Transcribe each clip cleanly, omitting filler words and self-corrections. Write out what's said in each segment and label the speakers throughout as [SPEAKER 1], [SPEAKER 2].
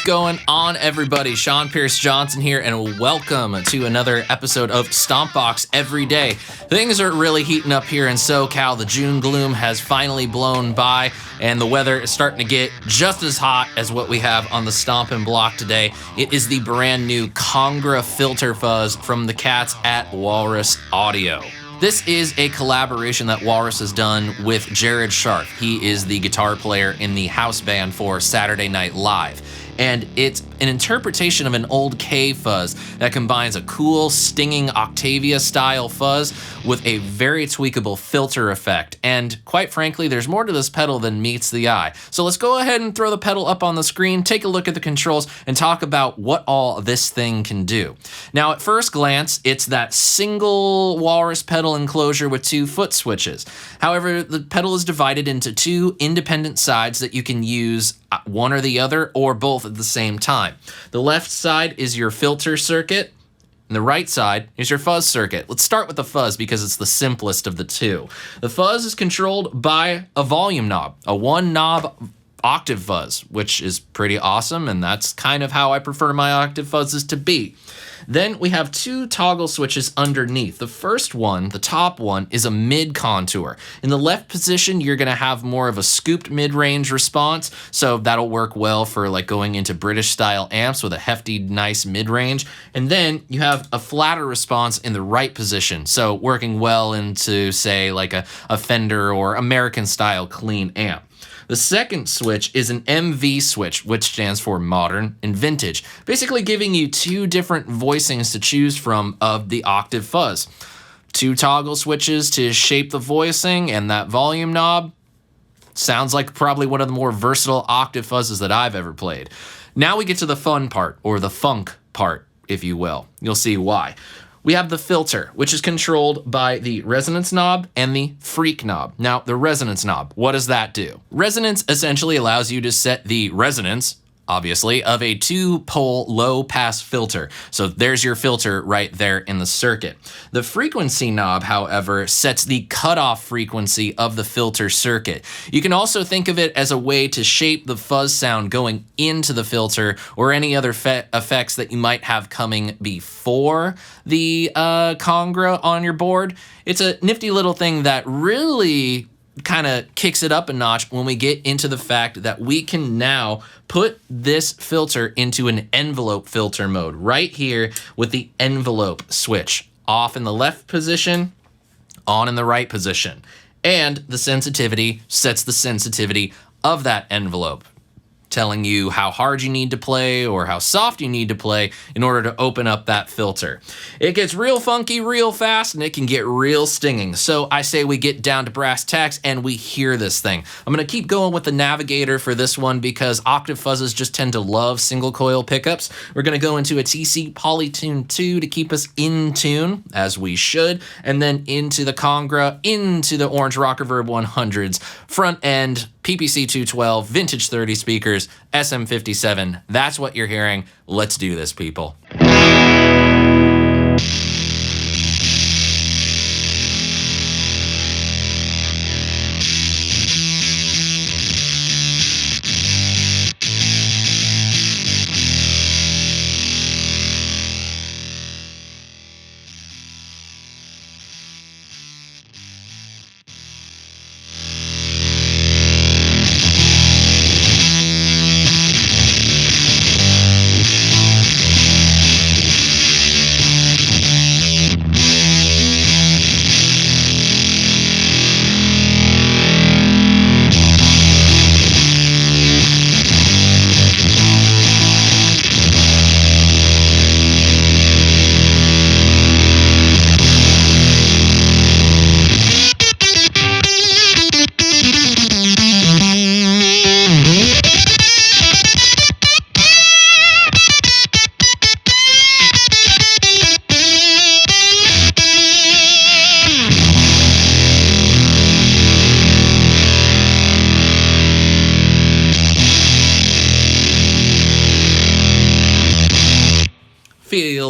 [SPEAKER 1] going on, everybody? Sean Pierce Johnson here, and welcome to another episode of Stompbox Everyday. Things are really heating up here in SoCal. The June gloom has finally blown by, and the weather is starting to get just as hot as what we have on the Stompin' Block today. It is the brand new Kangra filter fuzz from the cats at Walrus Audio. This is a collaboration that Walrus has done with Jared Scharff. He is the guitar player in the house band for Saturday Night Live. And it's an interpretation of an old K fuzz that combines a cool, stinging octavia style fuzz with a very tweakable filter effect. And quite frankly, there's more to this pedal than meets the eye. So let's go ahead and throw the pedal up on the screen, take a look at the controls, and talk about what all this thing can do. Now, at first glance, it's that single Walrus pedal enclosure with two foot switches. However, the pedal is divided into two independent sides that you can use one or the other, or both at the same time. The left side is your filter circuit, and the right side is your fuzz circuit. Let's start with the fuzz because it's the simplest of the two. The fuzz is controlled by a volume knob, a one knob octave fuzz, which is pretty awesome, and that's kind of how I prefer my octave fuzzes to be. Then we have two toggle switches underneath. The first one, the top one, is a mid contour. In the left position, you're gonna have more of a scooped mid-range response, so that'll work well for like going into British style amps with a hefty, nice mid-range. And then you have a flatter response in the right position, so working well into, say, like a Fender or American style clean amp. The second switch is an MV switch, which stands for modern and vintage, basically giving you two different voicings to choose from of the octave fuzz. Two toggle switches to shape the voicing, and that volume knob sounds like probably one of the more versatile octave fuzzes that I've ever played. Now we get to the fun part, or the funk part, if you will. You'll see why. We have the filter, which is controlled by the resonance knob and the freak knob. Now, the resonance knob, what does that do? Resonance essentially allows you to set the resonance, obviously, of a two-pole low-pass filter. So there's your filter right there in the circuit. The frequency knob, however, sets the cutoff frequency of the filter circuit. You can also think of it as a way to shape the fuzz sound going into the filter or any other effects that you might have coming before the Kangra on your board. It's a nifty little thing that really kind of kicks it up a notch when we get into the fact that we can now put this filter into an envelope filter mode right here with the envelope switch. Off in the left position, on in the right position. And the sensitivity sets the sensitivity of that envelope, telling you how hard you need to play or how soft you need to play in order to open up that filter. It gets real funky real fast, and it can get real stinging. So I say we get down to brass tacks and we hear this thing. I'm gonna keep going with the navigator for this one because octave fuzzes just tend to love single coil pickups. We're gonna go into a TC Polytune 2 to keep us in tune, as we should, and then into the Kangra, into the Orange Rock Reverb 100s, front end, PPC 212, vintage 30 speakers, SM57. That's what you're hearing. Let's do this, people.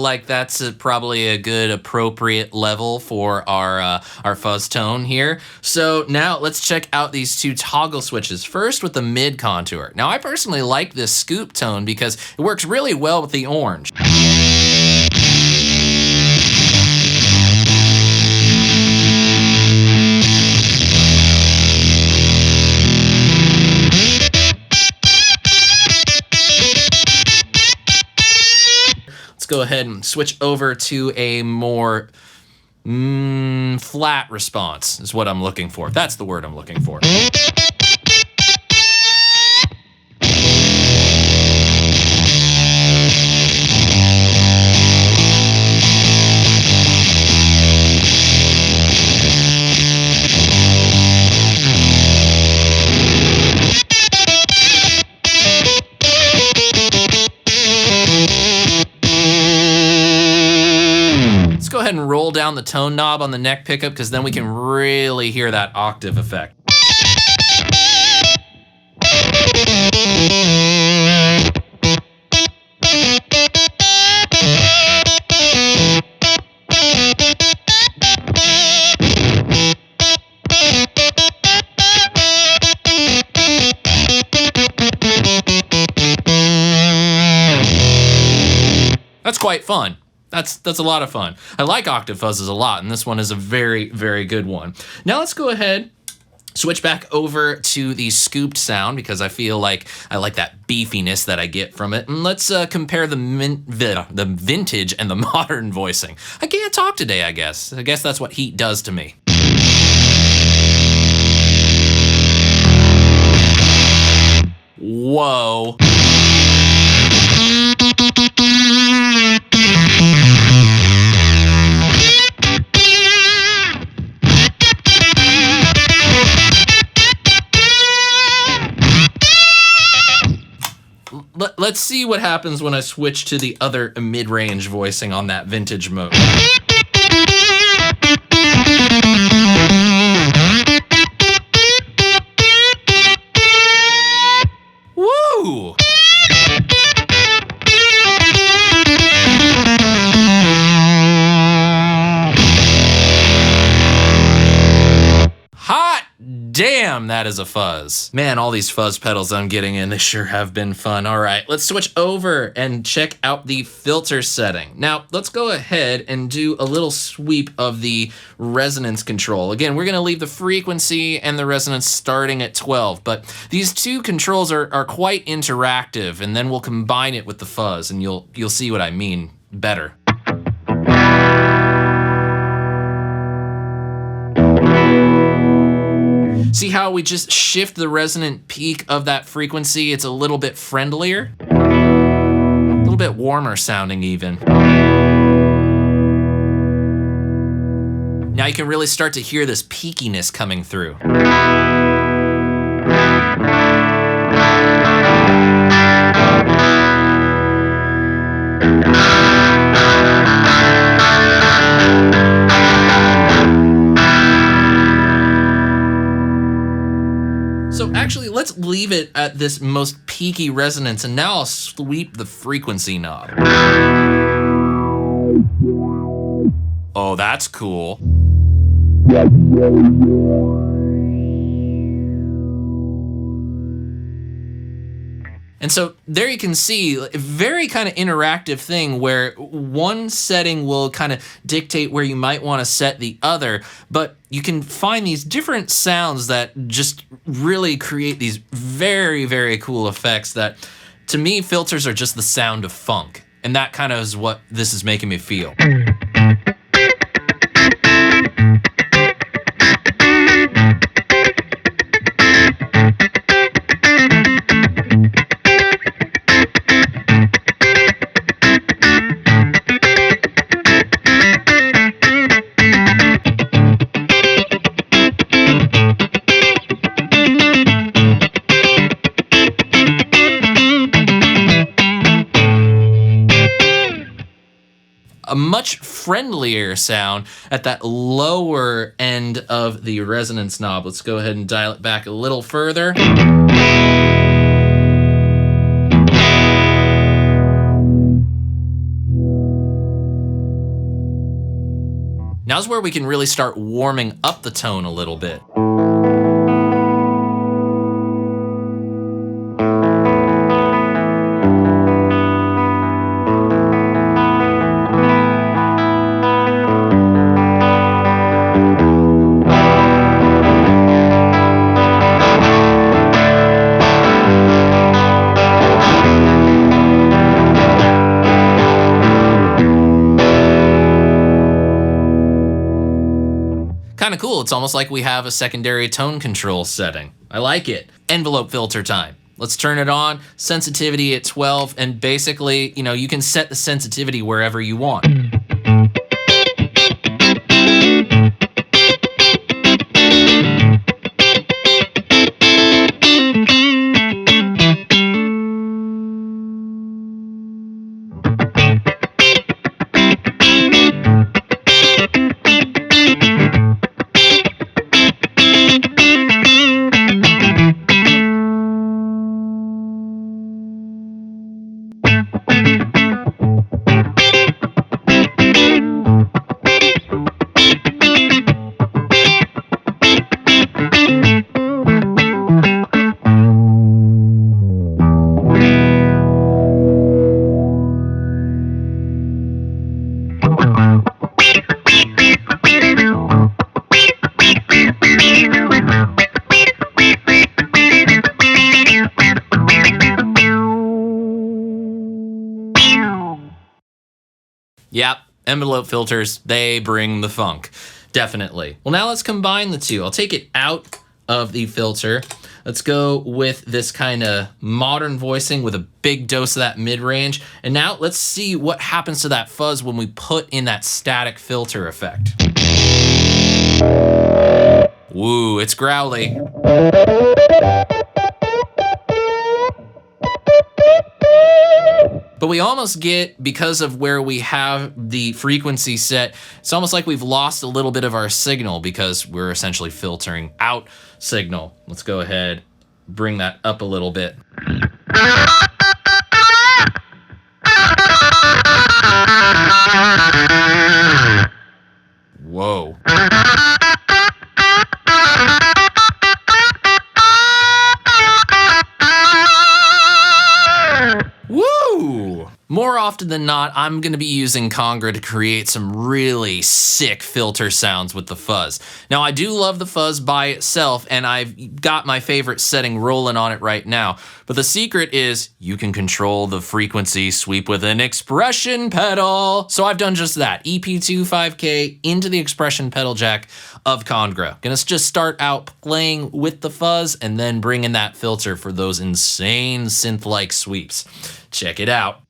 [SPEAKER 1] like that's probably a good appropriate level for our fuzz tone here. So now let's check out these two toggle switches. First with the mid contour. Now I personally like this scoop tone because it works really well with the orange. Let's go ahead and switch over to a more flat response is what I'm looking for. That's the word I'm looking for. Go ahead and roll down the tone knob on the neck pickup because then we can really hear that octave effect. That's quite fun. That's a lot of fun. I like octave fuzzes a lot, and this one is a very, very good one. Now let's go ahead, switch back over to the scooped sound because I feel like I like that beefiness that I get from it. And let's compare the vintage and the modern voicing. I can't talk today, I guess. I guess that's what heat does to me. Whoa. Let's see what happens when I switch to the other mid-range voicing on that vintage mode. Woo! Hot damn, that is a fuzz. Man, all these fuzz pedals I'm getting in, they sure have been fun. All right, let's switch over and check out the filter setting. Now, let's go ahead and do a little sweep of the resonance control. Again, we're gonna leave the frequency and the resonance starting at 12, but these two controls are quite interactive, and then we'll combine it with the fuzz, and you'll see what I mean better. See how we just shift the resonant peak of that frequency? It's a little bit friendlier, a little bit warmer sounding even. Now you can really start to hear this peakiness coming through. So actually, let's leave it at this most peaky resonance, and now I'll sweep the frequency knob. Oh, that's cool. And so there you can see a very kind of interactive thing where one setting will kind of dictate where you might want to set the other, but you can find these different sounds that just really create these very, very cool effects that, to me, filters are just the sound of funk. And that kind of is what this is making me feel. A much friendlier sound at that lower end of the resonance knob. Let's go ahead and dial it back a little further. Now's where we can really start warming up the tone a little bit.
[SPEAKER 2] Kind of cool. It's almost like we have a secondary tone control setting. I like it. Envelope filter time. Let's turn it on. Sensitivity at 12, and basically, you can set the sensitivity wherever you want. Yep, envelope filters, they bring the funk. Definitely. Well, now let's combine the two. I'll take it out of the filter. Let's go with this kind of modern voicing with a big dose of that mid-range. And now let's see what happens to that fuzz when we put in that static filter effect. Woo, it's growly. But we almost get, because of where we have the frequency set, it's almost like we've lost a little bit of our signal because we're essentially filtering out signal. Let's go ahead, bring that up a little bit. Whoa. Woo! More often than not, I'm going to be using Kangra to create some really sick filter sounds with the fuzz. Now, I do love the fuzz by itself, and I've got my favorite setting rolling on it right now. But the secret is you can control the frequency sweep with an expression pedal. So I've done just that. EP2 5K into the expression pedal jack of Kangra. Gonna just start out playing with the fuzz and then bring in that filter for those insane synth-like sweeps. Check it out.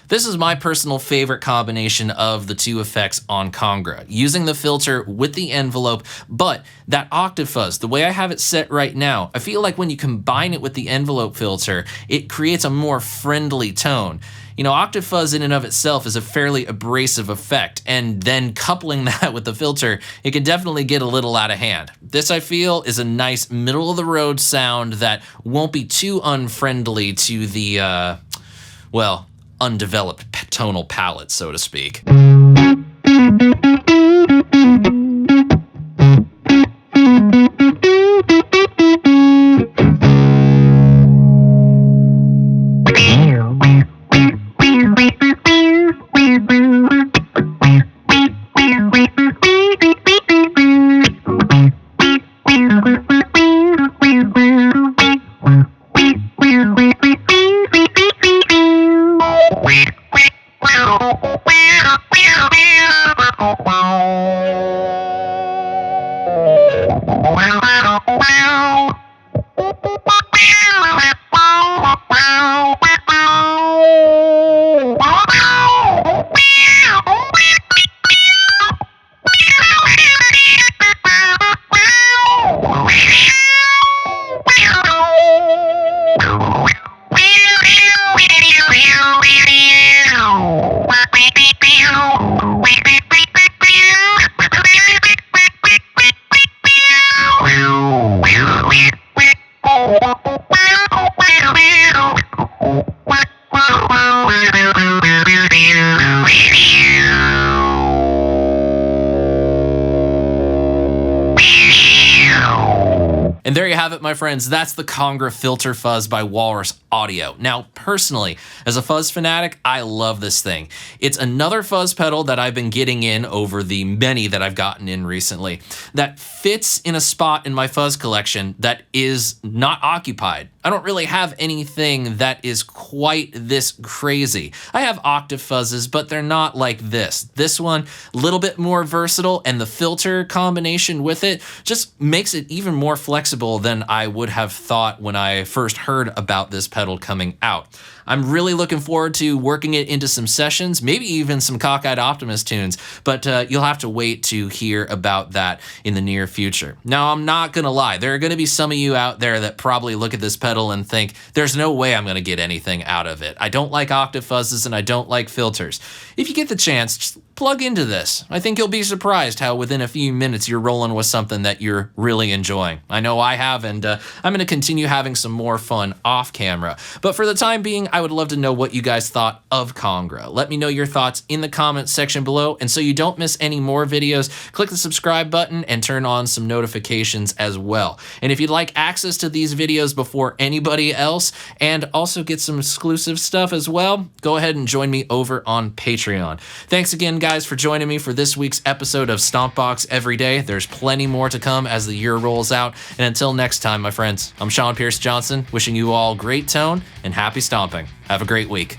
[SPEAKER 2] This is my personal favorite combination of the two effects on Kangra, using the filter with the envelope, but that octave fuzz, the way I have it set right now, I feel like when you combine it with the envelope filter, it creates a more friendly tone. Octave fuzz in and of itself is a fairly abrasive effect, and then coupling that with the filter, it can definitely get a little out of hand. This, I feel, is a nice middle-of-the-road sound that won't be too unfriendly to the, undeveloped tonal palette, so to speak. And there you have it, my friends. That's the Kangra Filter Fuzz by Walrus Audio. Now, personally, as a fuzz fanatic, I love this thing. It's another fuzz pedal that I've been getting in over the many that I've gotten in recently that fits in a spot in my fuzz collection that is not occupied. I don't really have anything that is quite this crazy. I have octave fuzzes, but they're not like this. This one, a little bit more versatile, and the filter combination with it just makes it even more flexible than I would have thought when I first heard about this pedal coming out. I'm really looking forward to working it into some sessions, maybe even some Cockeyed Optimist tunes, but you'll have to wait to hear about that in the near future. Now, I'm not gonna lie, there are gonna be some of you out there that probably look at this pedal and think, there's no way I'm gonna get anything out of it. I don't like octave fuzzes and I don't like filters. If you get the chance, just plug into this. I think you'll be surprised how within a few minutes you're rolling with something that you're really enjoying. I know I have, and I'm going to continue having some more fun off camera. But for the time being, I would love to know what you guys thought of Kangra. Let me know your thoughts in the comments section below, and so you don't miss any more videos, click the subscribe button and turn on some notifications as well. And if you'd like access to these videos before anybody else, and also get some exclusive stuff as well, go ahead and join me over on Patreon. Thanks again, guys, for joining me for this week's episode of Stompbox Everyday. There's plenty more to come as the year rolls out. And until next time, my friends, I'm Sean Pierce Johnson, wishing you all great tone and happy stomping. Have a great week.